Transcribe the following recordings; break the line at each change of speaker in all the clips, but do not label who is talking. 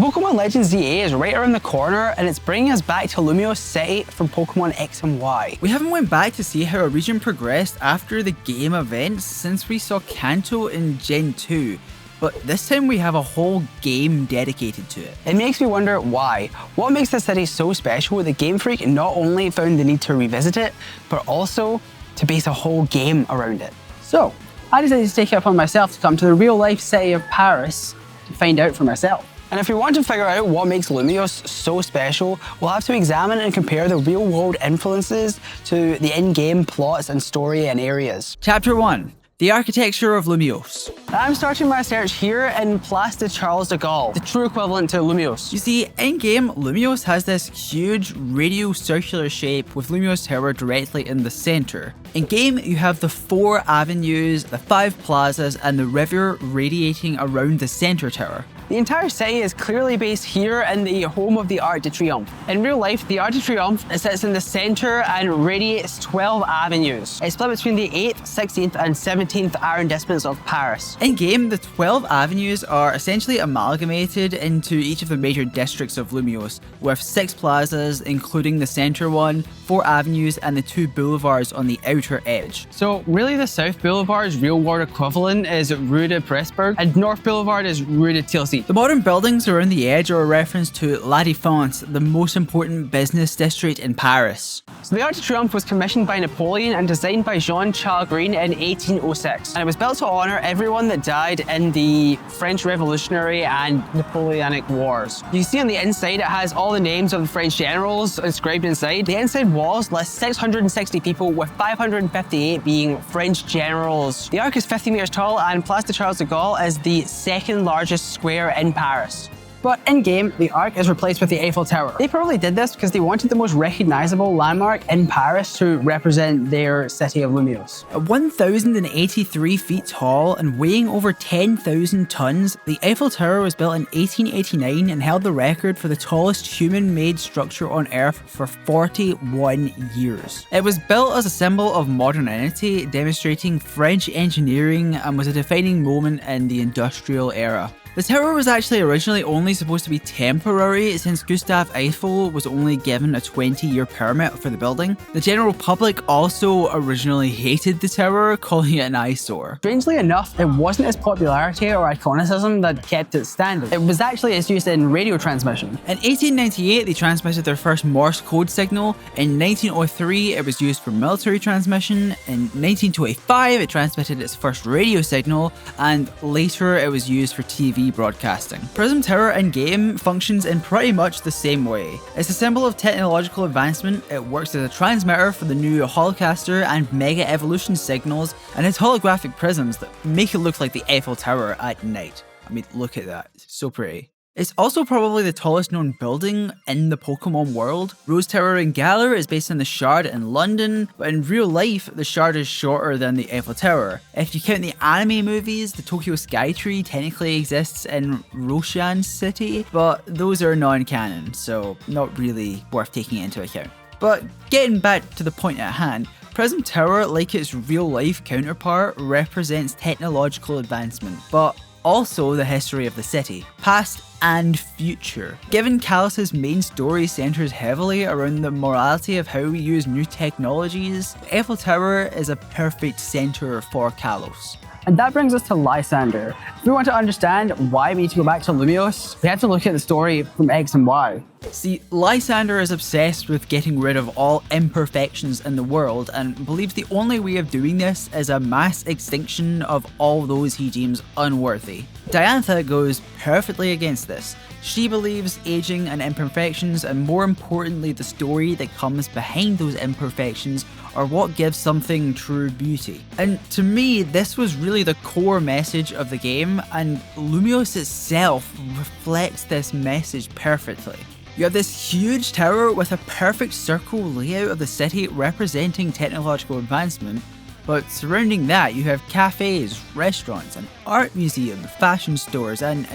Pokémon Legends ZA is right around the corner, and it's bringing us back to Lumiose City from Pokémon X and Y.
We haven't went back to see how a region progressed after the game events since we saw Kanto in Gen 2, but this time we have a whole game dedicated to it.
It makes me wonder why. What makes the city so special that Gamefreak not only found the need to revisit it, but also to base a whole game around it? So, I decided to take it upon myself to come to the real-life city of Paris to find out for myself. And if we want to figure out what makes Lumiose so special, we'll have to examine and compare the real-world influences to the in-game plots and story and areas.
Chapter 1. The Architecture of Lumiose.
I'm starting my search here in Place de Charles de Gaulle, the true equivalent to Lumiose.
You see, in-game, Lumiose has this huge radial circular shape with Lumiose Tower directly in the centre. In-game, you have the 4 avenues, the 5 plazas, and the river radiating around the centre tower.
The entire city is clearly based here in the home of the Arc de Triomphe. In real life, the Arc de Triomphe sits in the centre and radiates 12 avenues. It's split between the 8th, 16th and 17th arrondissements of Paris.
In-game, the 12 avenues are essentially amalgamated into each of the major districts of Lumiose, with 6 plazas, including the centre one, 4 avenues, and the 2 boulevards on the outer edge.
So really the South Boulevard's real-world equivalent is Rue de Presburg, and North Boulevard is Rue de Tilsit.
The modern buildings around the edge are a reference to La Défense, the most important business district in Paris.
So the Arc de Triomphe was commissioned by Napoleon and designed by Jean-Charles Green in 1806. And it was built to honour everyone that died in the French Revolutionary and Napoleonic Wars. You see on the inside it has all the names of the French generals inscribed inside. The inside walls list 660 people, with 558 being French generals. The Arc is 50 metres tall, and Place de Charles de Gaulle is the second largest square in Paris. But in-game, the Arc is replaced with the Eiffel Tower. They probably did this because they wanted the most recognisable landmark in Paris to represent their city of Lumiose.
At 1,083 feet tall and weighing over 10,000 tons, the Eiffel Tower was built in 1889 and held the record for the tallest human-made structure on Earth for 41 years. It was built as a symbol of modernity, demonstrating French engineering, and was a defining moment in the industrial era. The tower was actually originally only supposed to be temporary, since Gustave Eiffel was only given a 20-year permit for the building. The general public also originally hated the tower, calling it an eyesore.
Strangely enough, it wasn't its popularity or iconicism that kept it standing. It was actually its use in radio transmission.
In 1898, they transmitted their first Morse code signal. In 1903, it was used for military transmission. In 1925, it transmitted its first radio signal, and later it was used for TV broadcasting. Prism Tower in-game functions in pretty much the same way. It's a symbol of technological advancement. It works as a transmitter for the new Holocaster and Mega Evolution signals, and has holographic prisms that make it look like the Eiffel Tower at night. I mean, look at that. It's so pretty. It's also probably the tallest known building in the Pokemon world. Rose Tower in Galar is based on the Shard in London, but in real life, the Shard is shorter than the Eiffel Tower. If you count the anime movies, the Tokyo Skytree technically exists in Roshan City, but those are non-canon, so not really worth taking into account. But getting back to the point at hand, Prism Tower, like its real-life counterpart, represents technological advancement, but also the history of the city, past and future. Given Kalos' main story centres heavily around the morality of how we use new technologies, the Eiffel Tower is a perfect centre for Kalos.
And that brings us to Lysander. If we want to understand why we need to go back to Lumiose, we have to look at the story from X and Y.
See, Lysander is obsessed with getting rid of all imperfections in the world and believes the only way of doing this is a mass extinction of all those he deems unworthy. Diantha goes perfectly against this. She believes aging and imperfections, and more importantly the story that comes behind those imperfections, are what gives something true beauty. And to me, this was really the core message of the game, and Lumiose itself reflects this message perfectly. You have this huge tower with a perfect circle layout of the city representing technological advancement, but surrounding that you have cafes, restaurants, an art museum, fashion stores, and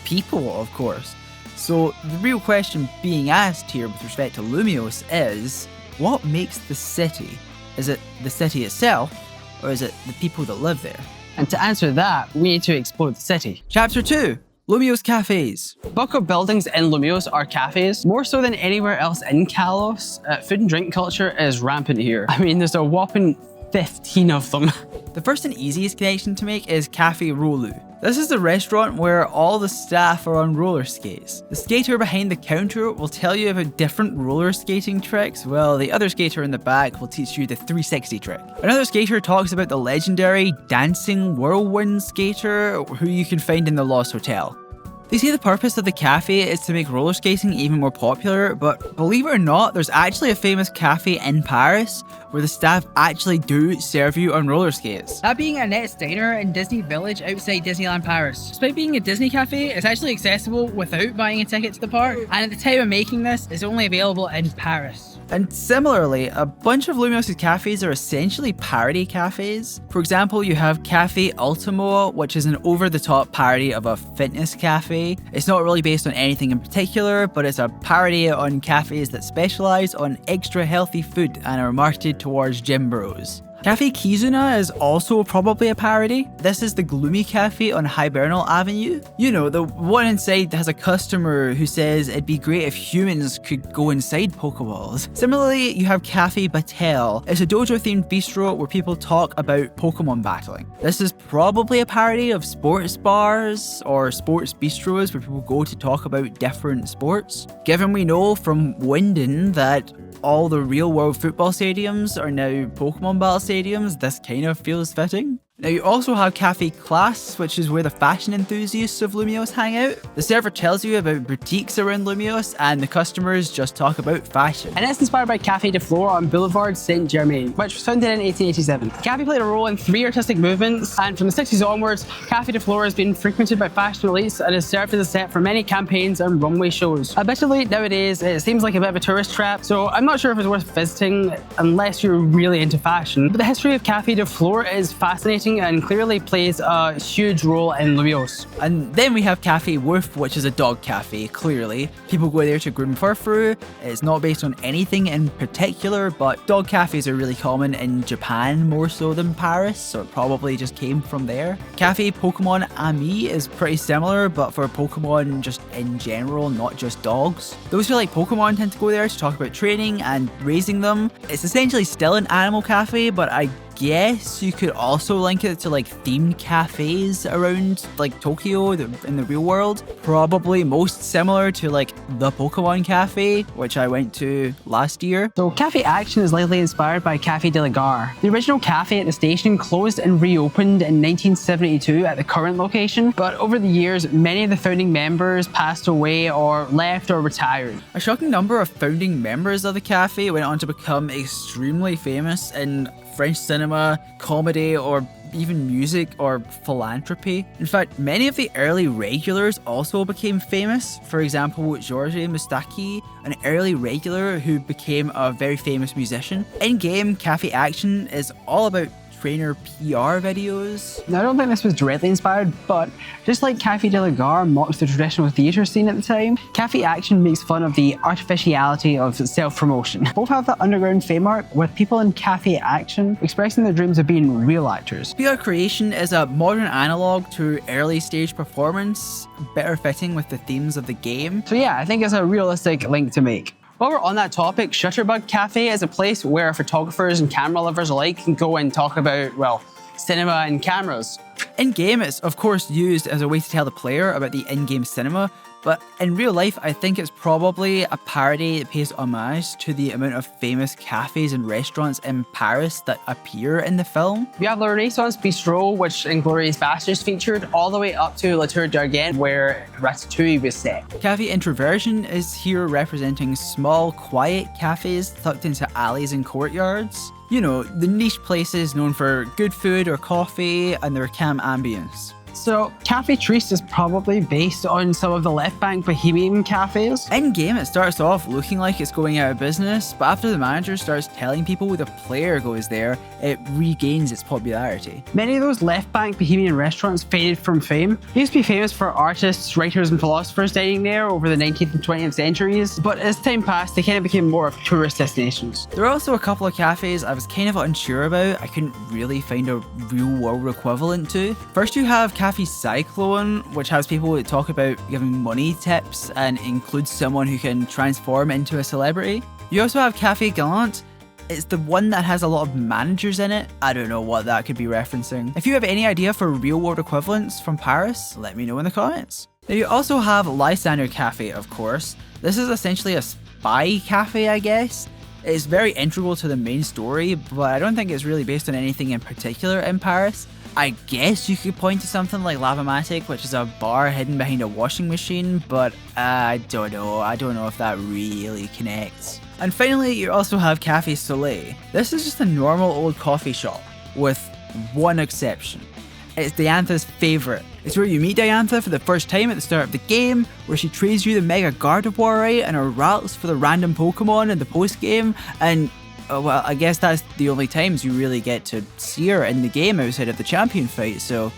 people, of course. So the real question being asked here with respect to Lumiose is, what makes the city? Is it the city itself, or is it the people that live there?
And to answer that, we need to explore the city.
Chapter 2. Lumiose Cafes.
Bulk of buildings in Lumiose are cafes. More so than anywhere else in Kalos, food and drink culture is rampant here. I mean, there's a whopping 15 of them.
The first and easiest connection to make is Cafe Rolu. This is the restaurant where all the staff are on roller skates. The skater behind the counter will tell you about different roller skating tricks, while the other skater in the back will teach you the 360 trick. Another skater talks about the legendary dancing whirlwind skater who you can find in the Lost Hotel. They say the purpose of the cafe is to make roller skating even more popular, but believe it or not, there's actually a famous cafe in Paris where the staff actually do serve you on roller skates.
That being Annette's Diner in Disney Village outside Disneyland Paris. Despite being a Disney cafe, it's actually accessible without buying a ticket to the park, and at the time of making this, it's only available in Paris.
And similarly, a bunch of Lumiose's cafes are essentially parody cafes. For example, you have Cafe Ultimo, which is an over-the-top parody of a fitness cafe. It's not really based on anything in particular, but it's a parody on cafes that specialize on extra healthy food and are marketed towards gym bros. Cafe Kizuna is also probably a parody. This is the gloomy cafe on Hibernal Avenue. You know, the one inside has a customer who says it'd be great if humans could go inside Pokeballs. Similarly, you have Cafe Batel. It's a dojo-themed bistro where people talk about Pokemon battling. This is probably a parody of sports bars or sports bistros where people go to talk about different sports. Given we know from Winden that all the real-world football stadiums are now Pokemon battle stadiums, this kind of feels fitting. Now you also have Cafe Class, which is where the fashion enthusiasts of Lumiose hang out. The server tells you about boutiques around Lumiose and the customers just talk about fashion.
And it's inspired by Café de Flore on Boulevard Saint-Germain, which was founded in 1887. The cafe played a role in 3 artistic movements, and from the 60s onwards, Café de Flore has been frequented by fashion elites and has served as a set for many campaigns and runway shows. Admittedly, nowadays, it seems like a bit of a tourist trap, so I'm not sure if it's worth visiting unless you're really into fashion. But the history of Café de Flore is fascinating and clearly plays a huge role in Lumiose.
And then we have Cafe Woof, which is a dog cafe, clearly. People go there to groom furfuru. It's not based on anything in particular, but dog cafes are really common in Japan more so than Paris, so it probably just came from there. Cafe Pokémon Ami is pretty similar, but for Pokemon just in general, not just dogs. Those who like Pokemon tend to go there to talk about training and raising them. It's essentially still an animal cafe, but I guess you could also link it to like themed cafes around like Tokyo in the real world. Probably most similar to like the Pokemon Cafe, which I went to last year.
So Cafe Action is likely inspired by Café de la Gare. The original cafe at the station closed and reopened in 1972 at the current location, but over the years, many of the founding members passed away or left or retired.
A shocking number of founding members of the cafe went on to become extremely famous in French cinema, comedy, or even music or philanthropy. In fact, many of the early regulars also became famous. For example, Georges Moustaki, an early regular who became a very famous musician. In-game, Cafe Action is all about trainer PR videos.
Now, I don't think this was directly inspired, but just like Café de la Gare mocked the traditional theatre scene at the time, Cafe Action makes fun of the artificiality of self-promotion. Both have the underground fame arc, with people in Cafe Action expressing their dreams of being real actors.
PR creation is a modern analogue to early stage performance, better fitting with the themes of the game.
So yeah, I think it's a realistic link to make. While we're on that topic, Shutterbug Cafe is a place where photographers and camera lovers alike can go and talk about, well, cinema and cameras.
In-game, it's of course used as a way to tell the player about the in-game cinema, but in real life, I think it's probably a parody that pays homage to the amount of famous cafes and restaurants in Paris that appear in the film.
We have the Renaissance Bistro, which Inglourious Basterds featured, all the way up to La Tour d'Argent, where Ratatouille was set.
Cafe Introversion is here representing small, quiet cafes tucked into alleys and courtyards. You know, the niche places known for good food or coffee and their calm ambience.
So, Cafe Triste is probably based on some of the left bank bohemian cafes.
In-game, it starts off looking like it's going out of business, but after the manager starts telling people the player goes there, it regains its popularity.
Many of those left bank bohemian restaurants faded from fame. They used to be famous for artists, writers, and philosophers dining there over the 19th and 20th centuries, but as time passed, they kind of became more of tourist destinations.
There are also a couple of cafes I was kind of unsure about. I couldn't really find a real-world equivalent to. First, you have Cafe Cyclone, which has people that talk about giving money tips and includes someone who can transform into a celebrity. You also have Cafe Gallant. It's the one that has a lot of managers in it. I don't know what that could be referencing. If you have any idea for real world equivalents from Paris, let me know in the comments. Now you also have Lysander Cafe, of course. This is essentially a spy cafe, I guess. It's very integral to the main story, but I don't think it's really based on anything in particular in Paris. I guess you could point to something like Lavomatic, which is a bar hidden behind a washing machine, but I don't know. I don't know if that really connects. And finally, you also have Cafe Soleil. This is just a normal old coffee shop, with one exception. It's Diantha's favourite. It's where you meet Diantha for the first time at the start of the game, where she trades you the Mega Gardevoir right and her routes for the random Pokemon in the post-game, and well, I guess that's the only times you really get to see her in the game outside of the champion fight, so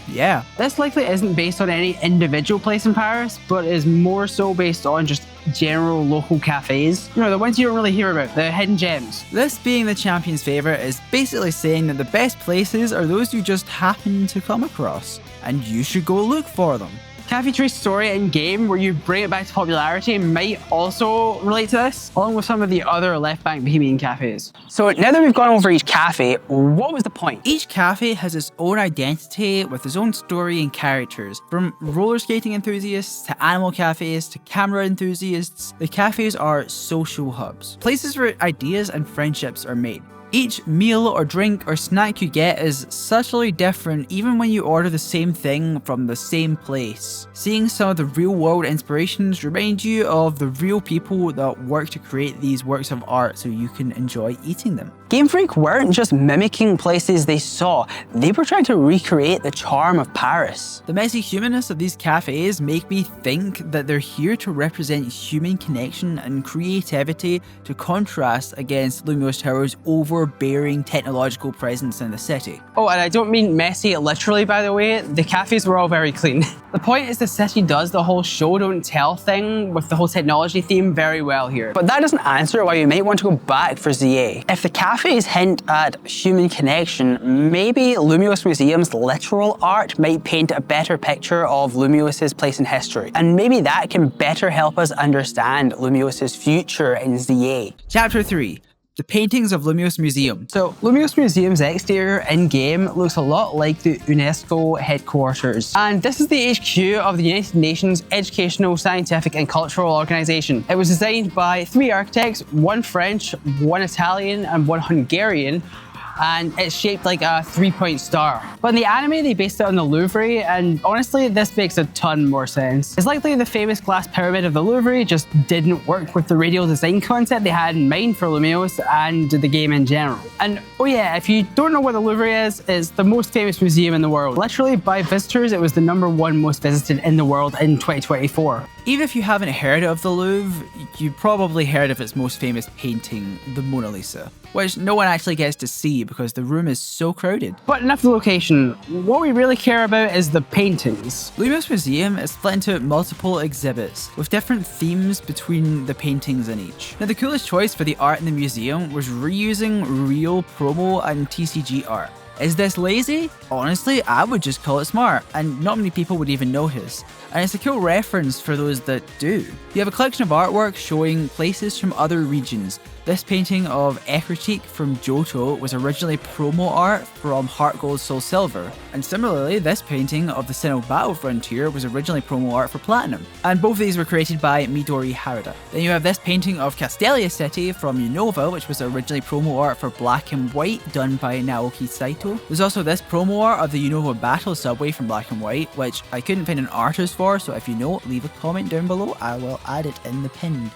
yeah.
This likely isn't based on any individual place in Paris, but is more so based on just general local cafes. You know, the ones you don't really hear about, the hidden gems.
This being the champion's favourite is basically saying that the best places are those you just happen to come across, and you should go look for them.
Cafe Tree's story in-game, where you bring it back to popularity, might also relate to this, along with some of the other left-bank Bohemian cafes. So now that we've gone over each cafe, what was the point?
Each cafe has its own identity with its own story and characters. From roller skating enthusiasts to animal cafes to camera enthusiasts, the cafes are social hubs, places where ideas and friendships are made. Each meal or drink or snack you get is subtly different even when you order the same thing from the same place. Seeing some of the real world inspirations remind you of the real people that work to create these works of art so you can enjoy eating them.
Gamefreak weren't just mimicking places they saw, they were trying to recreate the charm of Paris.
The messy humanness of these cafes make me think that they're here to represent human connection and creativity to contrast against Lumiose Tower's overbearing technological presence in the city.
Oh, and I don't mean messy literally, by the way. The cafes were all very clean. The point is the city does the whole show don't tell thing with the whole technology theme very well here. But that doesn't answer why you might want to go back for ZA. If the cafes hint at human connection, maybe Lumiose Museum's literal art might paint a better picture of Lumiose's place in history. And maybe that can better help us understand Lumiose's future in ZA.
Chapter 3. The paintings of Lumiose Museum.
So, Lumiose Museum's exterior in-game looks a lot like the UNESCO headquarters. And this is the HQ of the United Nations Educational, Scientific and Cultural Organization. It was designed by 3 architects, 1 French, 1 Italian and 1 Hungarian, and it's shaped like a 3-point star. But in the anime, they based it on the Louvre, and honestly, this makes a ton more sense. It's likely the famous glass pyramid of the Louvre just didn't work with the radial design concept they had in mind for Lumiose and the game in general. And oh yeah, if you don't know what the Louvre is, it's the most famous museum in the world. Literally, by visitors, it was the #1 most visited in the world in 2024.
Even if you haven't heard of the Louvre, you probably heard of its most famous painting, the Mona Lisa, which no one actually gets to see because the room is so crowded.
But enough of the location. What we really care about is the paintings.
Lumiose Museum is split into multiple exhibits, with different themes between the paintings in each. Now the coolest choice for the art in the museum was reusing real promo and TCG art. Is this lazy? Honestly, I would just call it smart, and not many people would even notice. And it's a cool reference for those that do. You have a collection of artwork showing places from other regions. This painting of Architecture from Johto was originally promo art from Heart Gold Soul Silver, and similarly this painting of the Sinnoh Battle Frontier was originally promo art for Platinum, and both of these were created by Midori Harada. Then you have this painting of Castelia City from Unova, which was originally promo art for Black and White done by Naoki Saito. There's also this promo art of the Unova Battle Subway from Black and White, which I couldn't find an artist for, so if you know, leave a comment down below, I will add it in the pinned.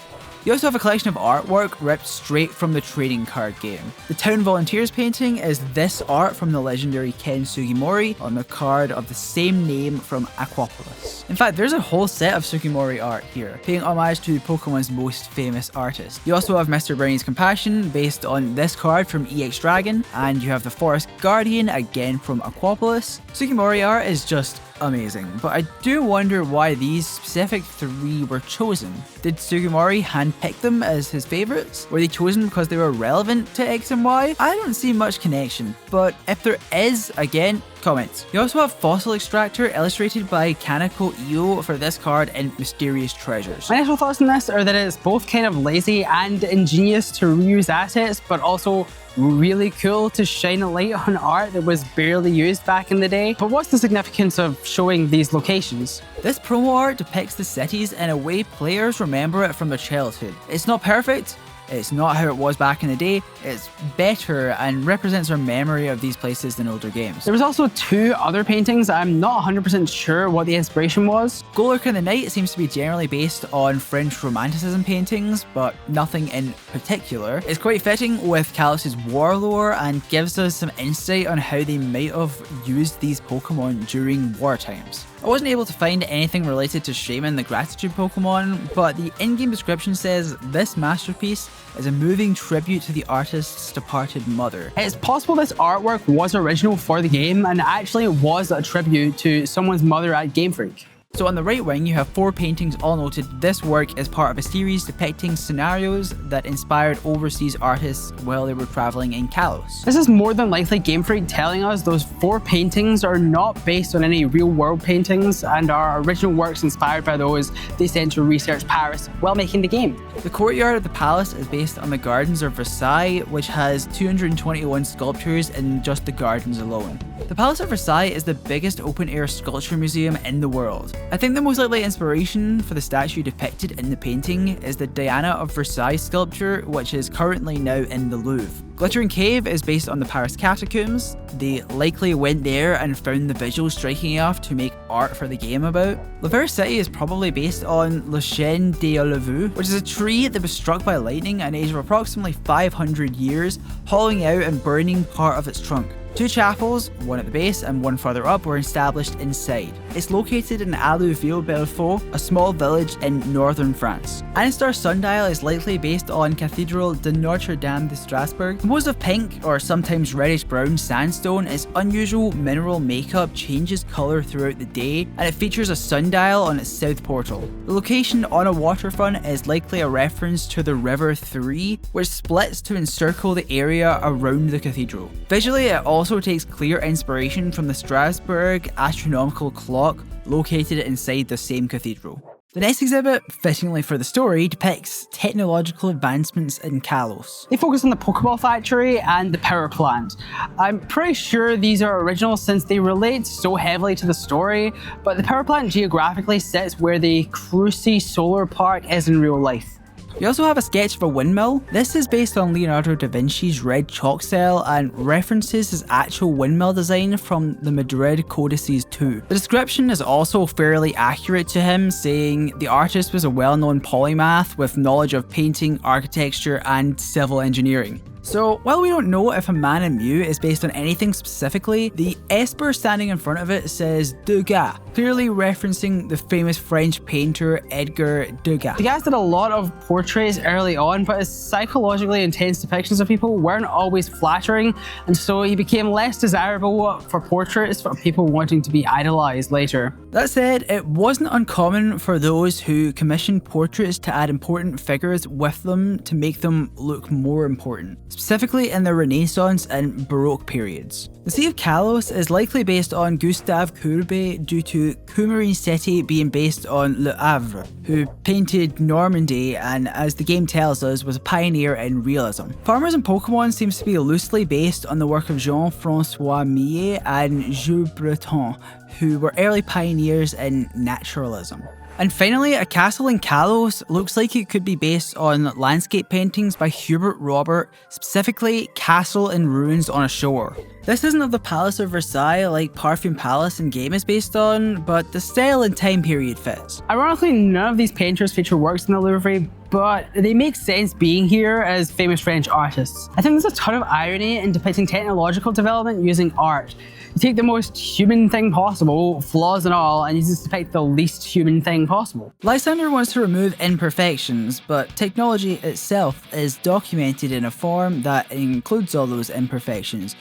You also have a collection of artwork ripped straight from the trading card game. The Town Volunteers painting is this art from the legendary Ken Sugimori on the card of the same name from Aquapolis. In fact, there's a whole set of Sugimori art here, paying homage to Pokemon's most famous artist. You also have Mr. Brownie's Compassion based on this card from EX Dragon, and you have the Forest Guardian again from Aquapolis. Sugimori art is just amazing, but I do wonder why these specific 3 were chosen. Did Sugimori handpick them as his favourites? Were they chosen because they were relevant to X and Y? I don't see much connection, but if there is, again, comments. You also have Fossil Extractor illustrated by Kaneko Io for this card in Mysterious Treasures.
My initial thoughts on this are that it's both kind of lazy and ingenious to reuse assets, but also really cool to shine a light on art that was barely used back in the day. But what's the significance of showing these locations?
This promo art depicts the cities in a way players remember it from their childhood. It's not perfect, it's not how it was back in the day, it's better and represents our memory of these places than older games.
There was also 2 other paintings. I'm not 100% sure what the inspiration was.
Golurk in the Night seems to be generally based on French Romanticism paintings, but nothing in particular. It's quite fitting with Kalos's war lore and gives us some insight on how they might have used these Pokemon during war times. I wasn't able to find anything related to Shaman the Gratitude Pokemon, but the in-game description says this masterpiece is a moving tribute to the artist's departed mother.
It's possible this artwork was original for the game and actually was a tribute to someone's mother at Gamefreak.
So on the right wing, you have 4 paintings all noted. This work is part of a series depicting scenarios that inspired overseas artists while they were traveling in Kalos.
This is more than likely Gamefreak telling us those 4 paintings are not based on any real world paintings and are original works inspired by those they sent to research Paris while making the game.
The courtyard of the palace is based on the Gardens of Versailles, which has 221 sculptures in just the gardens alone. The Palace of Versailles is the biggest open-air sculpture museum in the world. I think the most likely inspiration for the statue depicted in the painting is the Diana of Versailles sculpture, which is currently now in the Louvre. Glittering Cave is based on the Paris catacombs. They likely went there and found the visuals striking enough to make art for the game about. Lumiose City is probably based on Le Chêne des Olives, which is a tree that was struck by lightning at an age of approximately 500 years, hollowing out and burning part of its trunk. 2 chapels, one at the base and one further up, were established inside. It's located in Allouville-Belfort, a small village in northern France. Anistar Sundial is likely based on Cathedral de Notre-Dame de Strasbourg. Composed of pink, or sometimes reddish-brown sandstone, its unusual mineral makeup changes colour throughout the day, and it features a sundial on its south portal. The location on a waterfront is likely a reference to the River Three, which splits to encircle the area around the cathedral. Visually, it also takes clear inspiration from the Strasbourg astronomical clock located inside the same cathedral. The next exhibit, fittingly for the story, depicts technological advancements in Kalos.
They focus on the Pokeball Factory and the power plant. I'm pretty sure these are original since they relate so heavily to the story, but the power plant geographically sits where the Cruci Solar Park is in real life.
We also have a sketch of a windmill. This is based on Leonardo da Vinci's red chalk cell and references his actual windmill design from the Madrid Codices 2. The description is also fairly accurate to him, saying the artist was a well-known polymath with knowledge of painting, architecture, and civil engineering. So, while we don't know if a man in Mew is based on anything specifically, the Esper standing in front of it says Degas, clearly referencing the famous French painter Edgar Degas.
Degas did a lot of portraits early on, but his psychologically intense depictions of people weren't always flattering, and so he became less desirable for portraits for people wanting to be idolized later.
That said, it wasn't uncommon for those who commissioned portraits to add important figures with them to make them look more important, specifically in the Renaissance and Baroque periods. The Sea of Kalos is likely based on Gustave Courbet due to Coumarin City being based on Le Havre, who painted Normandy and, as the game tells us, was a pioneer in realism. Farmers and Pokemon seems to be loosely based on the work of Jean-François Millet and Jules Breton, who were early pioneers in naturalism. And finally, a castle in Kalos looks like it could be based on landscape paintings by Hubert Robert, specifically Castle in Ruins on a Shore. This isn't of the Palace of Versailles like Parfum Palace in game is based on, but the style and time period fits.
Ironically, none of these painters feature works in the Louvre, but they make sense being here as famous French artists. I think there's a ton of irony in depicting technological development using art. You take the most human thing possible, flaws and all, and you just depict the least human thing possible.
Lysander wants to remove imperfections, but technology itself is documented in a form that includes all those imperfections,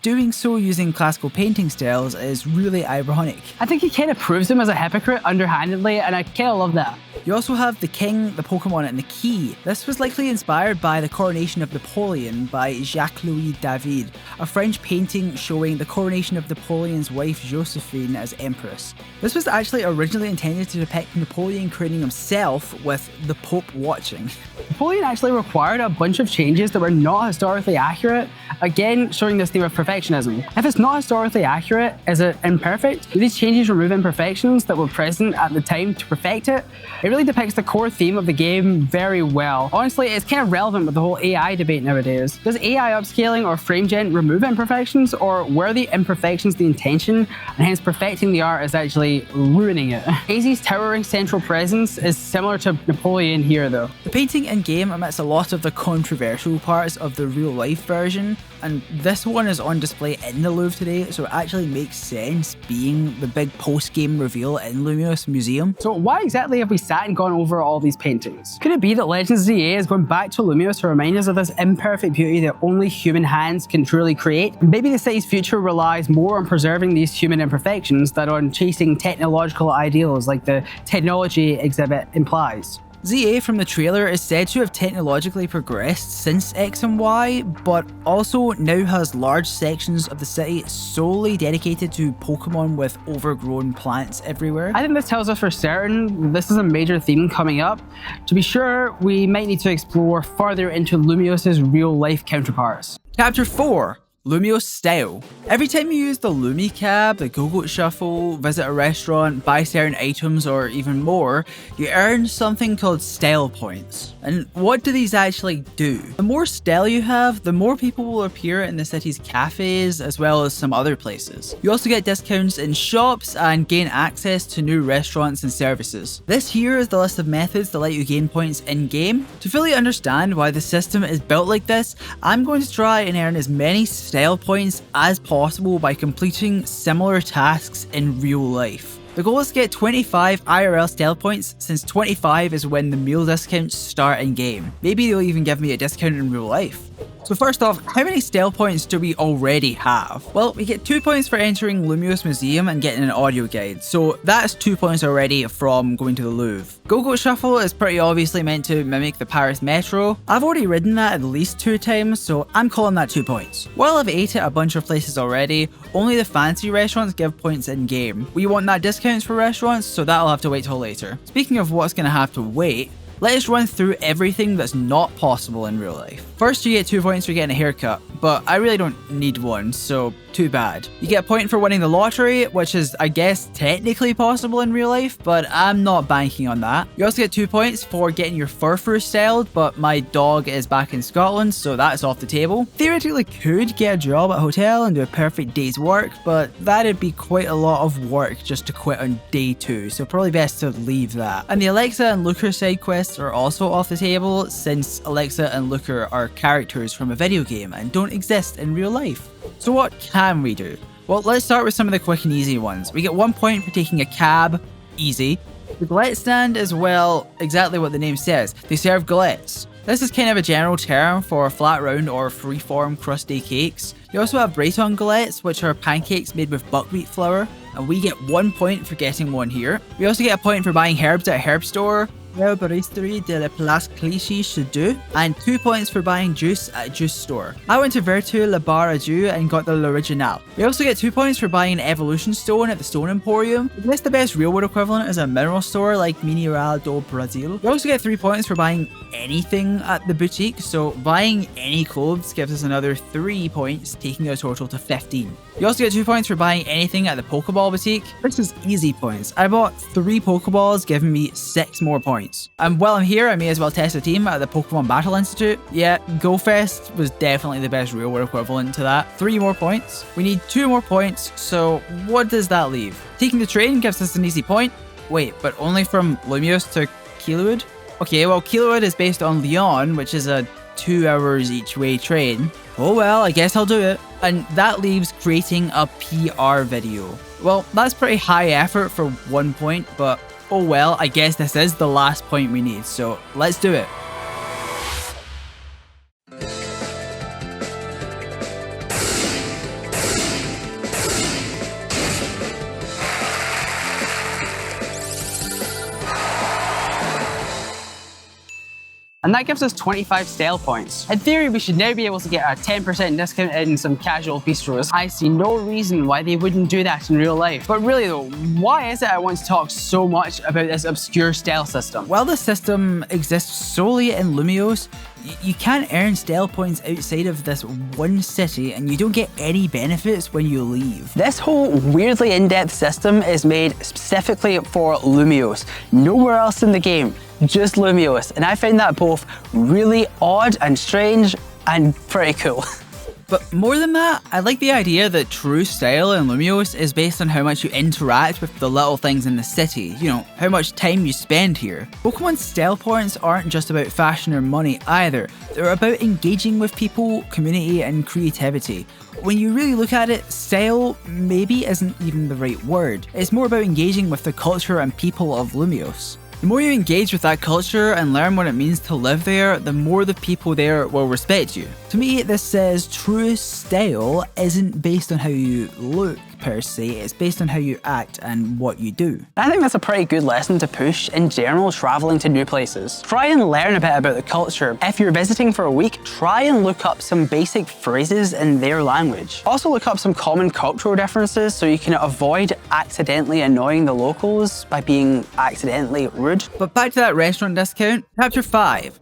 doing so using classical painting styles is really ironic.
I think he kind of proves him as a hypocrite underhandedly, and I kind of love that.
You also have the king, the Pokemon, and the key. This was likely inspired by the coronation of Napoleon by Jacques-Louis David, a French painting showing the coronation of Napoleon's wife Josephine as empress. This was actually originally intended to depict Napoleon crooning himself with the Pope watching.
Napoleon actually required a bunch of changes that were not historically accurate, again showing this theme of perfectionism. If it's not historically accurate, is it imperfect? Do these changes remove imperfections that were present at the time to perfect it? It really depicts the core theme of the game very well. Honestly, it's kind of relevant with the whole AI debate nowadays. Does AI upscaling or FrameGen remove imperfections, or were the imperfections the intention, and hence perfecting the art is actually ruining it? AZ's towering central presence is similar to Napoleon here though.
The painting in-game omits a lot of the controversial parts of the real-life version, and this one is on display in the Louvre today, so it actually makes sense being the big post-game reveal in Lumiose Museum.
So why exactly have we sat and gone over all these paintings? Could it be that Legends ZA is going back to Lumiose to remind us of this imperfect beauty that only human hands can truly create? Maybe the city's future relies more on preserving these human imperfections than on chasing technological ideals like the technology exhibit implies.
ZA from the trailer is said to have technologically progressed since X and Y, but also now has large sections of the city solely dedicated to Pokemon with overgrown plants everywhere.
I think this tells us for certain this is a major theme coming up. To be sure, we might need to explore further into Lumiose's real-life counterparts.
Chapter 4. Lumiose Style. Every time you use the Lumi Cab, the Go-Go Shuffle, visit a restaurant, buy certain items, or even more, you earn something called Style Points. And what do these actually do? The more style you have, the more people will appear in the city's cafes, as well as some other places. You also get discounts in shops and gain access to new restaurants and services. This here is the list of methods that let you gain points in-game. To fully understand why the system is built like this, I'm going to try and earn as many style points as possible by completing similar tasks in real life. The goal is to get 25 IRL style points, since 25 is when the meal discounts start in game. Maybe they'll even give me a discount in real life. So first off, how many style points do we already have? Well, we get 2 points for entering Lumiose Museum and getting an audio guide, so that's 2 points already from going to the Louvre. Go-Go Shuffle is pretty obviously meant to mimic the Paris Metro. I've already ridden that at least 2 times, so I'm calling that 2 points. While I've ate at a bunch of places already, only the fancy restaurants give points in-game. We want that discounts for restaurants, so that'll have to wait till later. Speaking of what's gonna have to wait, let's run through everything that's not possible in real life. First, you get 2 points for getting a haircut, but I really don't need one, so too bad. You get a point for winning the lottery, which is, I guess, technically possible in real life, but I'm not banking on that. You also get 2 points for getting your fur styled, but my dog is back in Scotland, so that's off the table. Theoretically could get a job at a hotel and do a perfect day's work, but that'd be quite a lot of work just to quit on day 2, so probably best to leave that. And the Alexa and Looker side quests are also off the table, since Alexa and Looker are characters from a video game and don't exist in real life. So what can we do? Well, let's start with some of the quick and easy ones. We get 1 point for taking a cab, easy. The galette stand is, well, exactly what the name says. They serve galettes. This is kind of a general term for flat round or freeform crusty cakes. You also have Breton galettes, which are pancakes made with buckwheat flour, and we get 1 point for getting one here. We also get a point for buying herbs at a herb store, Herboristerie de la Place Clichy-sous-Deux, and 2 points for buying juice at a juice store. I went to Vertu Le Bar à Jus and got the L'Original. We also get 2 points for buying an evolution stone at the Stone Emporium. I guess the best real world equivalent is a mineral store like Mineral do Brasil. We also get 3 points for buying anything at the boutique, so buying any clothes gives us another 3 points, taking our total to 15. You also get 2 points for buying anything at the Pokeball boutique. This is easy points. I bought 3 Pokeballs, giving me 6 more points. And while I'm here, I may as well test the team at the Pokemon Battle Institute. Yeah, GoFest was definitely the best real world equivalent to that. 3 more points. We need 2 more points, so what does that leave? Taking the train gives us an easy point. Wait, but only from Lumiose to Kilowood? Okay, well, Kilowood is based on Lyon, which is a 2 hours each way train. Oh well, I guess I'll do it. And that leaves creating a PR video. Well, that's pretty high effort for 1 point, but oh well, I guess this is the last point we need, so let's do it.
and that gives us 25 style points. In theory, we should now be able to get a 10% discount in some casual bistros. I see no reason why they wouldn't do that in real life. But really though, why is it I want to talk so much about this obscure style system?
While the system exists solely in Lumiose, you can't earn style points outside of this one city, and you don't get any benefits when you leave.
This whole weirdly in-depth system is made specifically for Lumiose. Nowhere else in the game, just Lumiose, and I find that both really odd and strange and pretty cool.
But more than that, I like the idea that true style in Lumiose is based on how much you interact with the little things in the city, you know, how much time you spend here. Pokemon style points aren't just about fashion or money either, they're about engaging with people, community and creativity. When you really look at it, style maybe isn't even the right word. It's more about engaging with the culture and people of Lumiose. The more you engage with that culture and learn what it means to live there, the more the people there will respect you. To me, this says true style isn't based on how you look per se, it's based on how you act and what you do.
I think that's a pretty good lesson to push in general traveling to new places. Try and learn a bit about the culture. If you're visiting for a week, try and look up some basic phrases in their language. Also look up some common cultural differences so you can avoid accidentally annoying the locals by being accidentally rude.
But back to that restaurant discount, Chapter 5,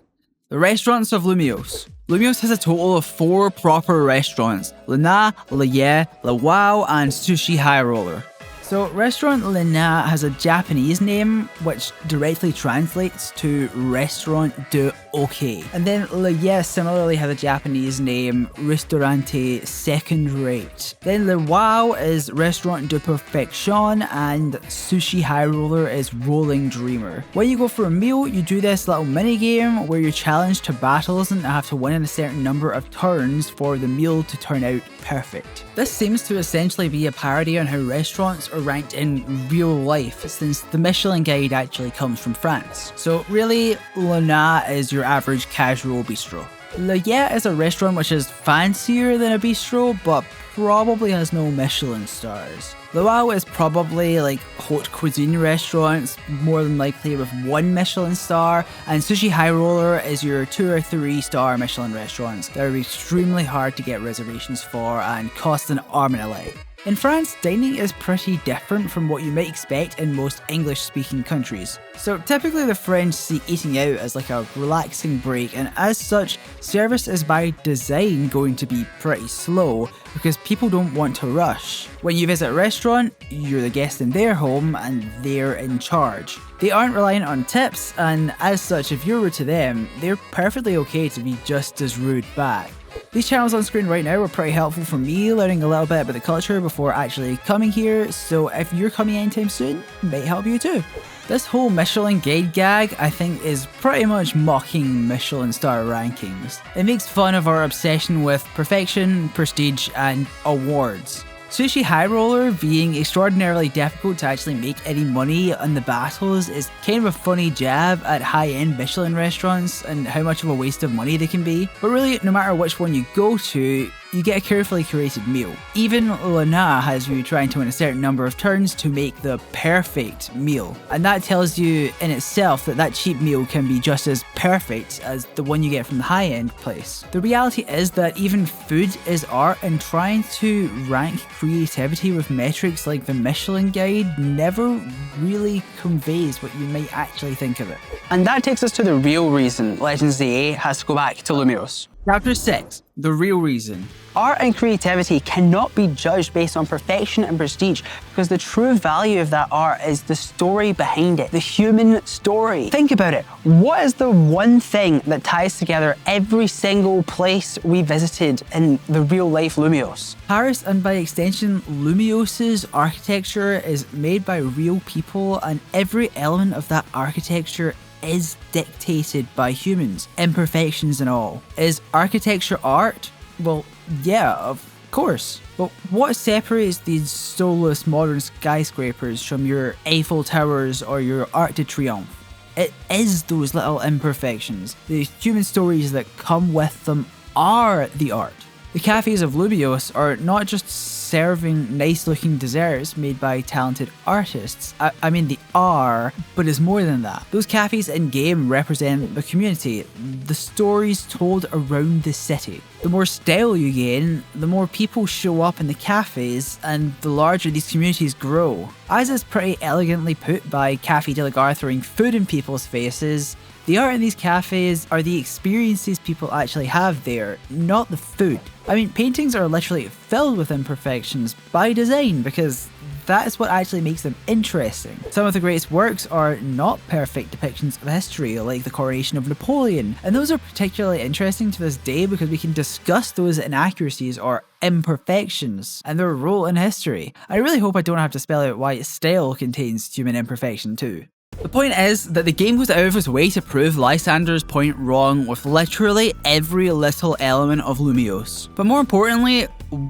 the Restaurants of Lumiose. Lumiose has a total of 4 proper restaurants: Le Na, Le Ye, Le Wow and Sushi High Roller. So Restaurant Le Na has a Japanese name which directly translates to Restaurant de OK. And then Le Ye similarly has a Japanese name, Ristorante Second Rate. Then Le Wow is Restaurant de Perfection and Sushi High Roller is Rolling Dreamer. When you go for a meal, you do this little mini game where you're challenged to battles and have to win in a certain number of turns for the meal to turn out perfect. This seems to essentially be a parody on how restaurants are ranked in real life, since the Michelin guide actually comes from France. So really, Le Na is your average casual bistro. Le Ye is a restaurant which is fancier than a bistro, but probably has no Michelin stars. Le Wow is probably like haute cuisine restaurants, more than likely with 1 Michelin star, and Sushi High Roller is your 2 or 3 star Michelin restaurants that are extremely hard to get reservations for and cost an arm and a leg. In France, dining is pretty different from what you might expect in most English-speaking countries. So typically the French see eating out as like a relaxing break, and as such, service is by design going to be pretty slow because people don't want to rush. When you visit a restaurant, you're the guest in their home and they're in charge. They aren't reliant on tips, and as such, if you're rude to them, they're perfectly okay to be just as rude back. These channels on screen right now were pretty helpful for me learning a little bit about the culture before actually coming here, so if you're coming anytime soon, it might help you too. This whole Michelin guide gag, I think, is pretty much mocking Michelin star rankings. It makes fun of our obsession with perfection, prestige, and awards. Sushi High Roller being extraordinarily difficult to actually make any money on the battles is kind of a funny jab at high-end Michelin restaurants and how much of a waste of money they can be. But really, no matter which one you go to, you get a carefully curated meal. Even Le Na has you trying to win a certain number of turns to make the perfect meal. And that tells you in itself that that cheap meal can be just as perfect as the one you get from the high-end place. The reality is that even food is art, and trying to rank creativity with metrics like the Michelin guide never really conveys what you might actually think of it.
And that takes us to the real reason Legends ZA has to go back to Lumiose.
Chapter 6, the real reason.
Art and creativity cannot be judged based on perfection and prestige, because the true value of that art is the story behind it, the human story. Think about it. What is the one thing that ties together every single place we visited in the real life Lumiose?
Paris, and by extension, Lumiose's architecture is made by real people, and every element of that architecture is dictated by humans, imperfections and all. Is architecture art? Well, yeah, of course. But what separates these soulless modern skyscrapers from your Eiffel Towers or your Arc de Triomphe? It is those little imperfections. The human stories that come with them are the art. The Cafes of Lumiose are not just serving nice looking desserts made by talented artists. I mean, they are, but it's more than that. Those cafes in game represent the community, the stories told around the city. The more style you gain, the more people show up in the cafes, and the larger these communities grow. As is pretty elegantly put by Cafe de la Gare throwing food in people's faces, the art in these cafes are the experiences people actually have there, not the food. I mean, paintings are literally filled with imperfections by design because that is what actually makes them interesting. Some of the greatest works are not perfect depictions of history, like the coronation of Napoleon, and those are particularly interesting to this day because we can discuss those inaccuracies or imperfections and their role in history. I really hope I don't have to spell out why style contains human imperfection too. The point is that the game goes out of its way to prove Lysander's point wrong with literally every little element of Lumiose. But more importantly,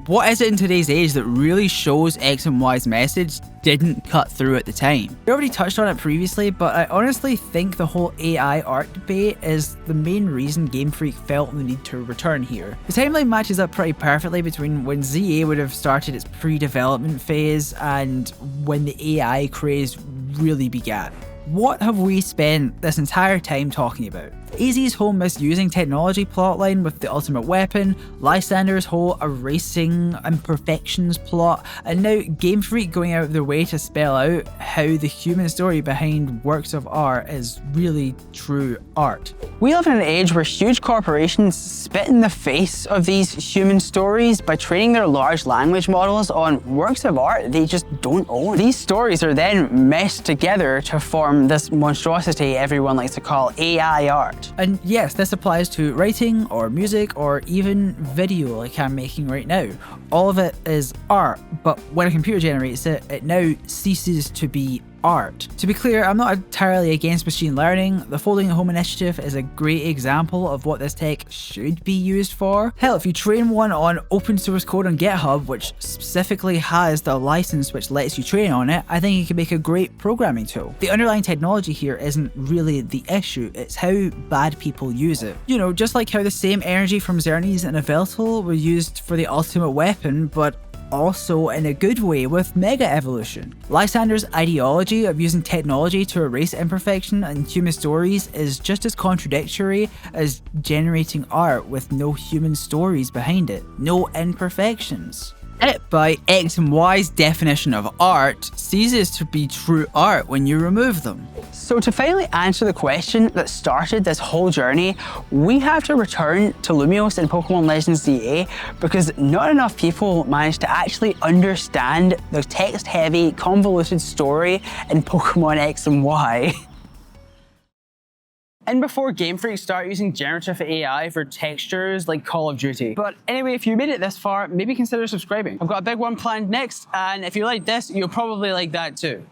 what is it in today's age that really shows X and Y's message didn't cut through at the time? We already touched on it previously, but I honestly think the whole AI art debate is the main reason Gamefreak felt the need to return here. The timeline matches up pretty perfectly between when ZA would have started its pre-development phase and when the AI craze really began. What have we spent this entire time talking about? AZ's whole misusing technology plotline with the ultimate weapon, Lysander's whole erasing imperfections plot, and now Gamefreak going out of their way to spell out how the human story behind works of art is really true art.
We live in an age where huge corporations spit in the face of these human stories by training their large language models on works of art they just don't own. These stories are then meshed together to form this monstrosity everyone likes to call AI art.
And yes, this applies to writing or music or even video like I'm making right now. All of it is art, but when a computer generates it, it now ceases to be art. To be clear, I'm not entirely against machine learning. The Folding at Home initiative is a great example of what this tech should be used for. Hell, if you train one on open source code on GitHub, which specifically has the license which lets you train on it, I think it can make a great programming tool. The underlying technology here isn't really the issue, it's how bad people use it. You know, just like how the same energy from Xernes and Yveltal were used for the ultimate weapon, but also in a good way with Mega Evolution. Lysander's ideology of using technology to erase imperfection in human stories is just as contradictory as generating art with no human stories behind it, no imperfections. It, by X and Y's definition of art, ceases to be true art when you remove them.
So to finally answer the question that started this whole journey, we have to return to Lumiose and Pokémon Legends ZA because not enough people managed to actually understand the text-heavy, convoluted story in Pokémon X and Y. And before Gamefreak start using generative AI for textures like Call of Duty. But anyway, if you made it this far, maybe consider subscribing. I've got a big one planned next, and if you like this, you'll probably like that too.